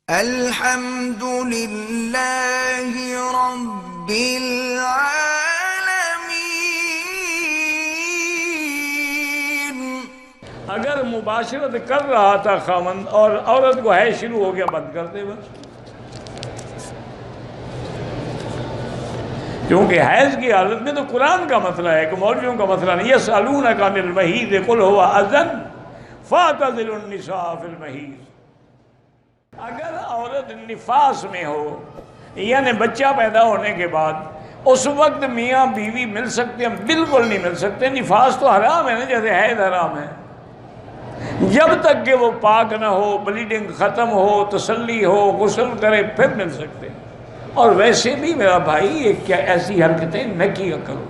अल्हम्दुलिल्लाहि रब्बिल आलमीन। अगर मुबाशरत कर रहा था खामंद और औरत को है शुरू हो गया, बंद कर दे बस। क्योंकि हैज की हालत में तो कुरान का मसला है कि मौलवियों का मसला नहीं। ये सालून का महीद कुल हुआ अज़न फातज़िलुन निसा फिल महीद। अगर औरत निफास में हो यानी बच्चा पैदा होने के बाद उस वक्त मियाँ बीवी मिल सकते हैं? बिल्कुल नहीं मिल सकते। निफास तो हराम है ना, जैसे हैद हराम है। जब तक कि वो पाक ना हो, ब्लीडिंग ख़त्म हो, तसल्ली हो, गुस्ल करे, फिर मिल सकते। और वैसे भी मेरा भाई ये क्या ऐसी हरकतें न किया करो।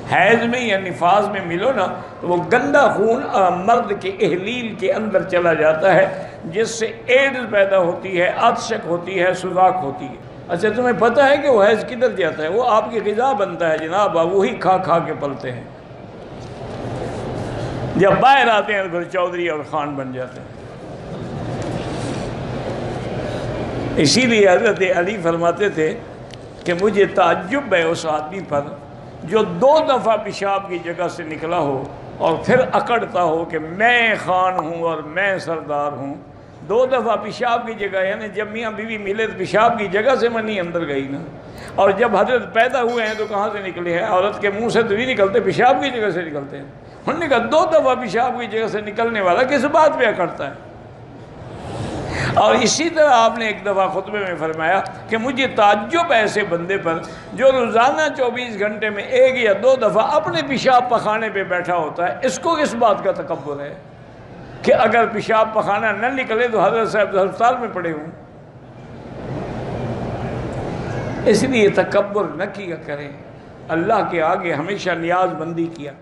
हैज़ में या निफास में मिलो ना तो वो गंदा खून मर्द के एहलील के अंदर चला जाता है, जिससे एड्स पैदा होती है, आतशक होती है, सुजाक होती है। अच्छा, तुम्हें पता है कि वो हैज़ किधर जाता है? वो आपकी ग़िज़ा बनता है जनाब, वही खा खा के पलते हैं। जब बाहर आते हैं तो फिर चौधरी और खान बन जाते हैं। इसीलिए हज़रत अली फरमाते थे कि मुझे ताज्जुब है उस आदमी पर जो 2 दफ़ा पेशाब की जगह से निकला हो और फिर अकड़ता हो कि मैं खान हूँ और मैं सरदार हूँ। 2 दफ़ा पेशाब की जगह, यानी जब मियाँ बीवी मिले तो पेशाब की जगह से मनी अंदर गई ना। और जब हजरत पैदा हुए हैं तो कहाँ से निकले हैं? औरत के मुँह से तो नहीं निकलते, पेशाब की जगह से निकलते हैं। उन्होंने कहा 2 दफ़ा पेशाब की जगह से निकलने वाला किस बात पे अकड़ता है? और इसी तरह आपने एक दफ़ा खुतबे में फरमाया कि मुझे ताज्जुब है ऐसे बंदे पर जो रोज़ाना 24 घंटे में 1 या 2 दफ़ा अपने पेशाब पखाने पे बैठा होता है। इसको किस बात का तकब्बुर है कि अगर पेशाब पखाना न निकले तो हज़रत साहब अस्पताल में पड़े हों? इसलिए तकब्बुर न किया करें, अल्लाह के आगे हमेशा नियाज़बंदी किया।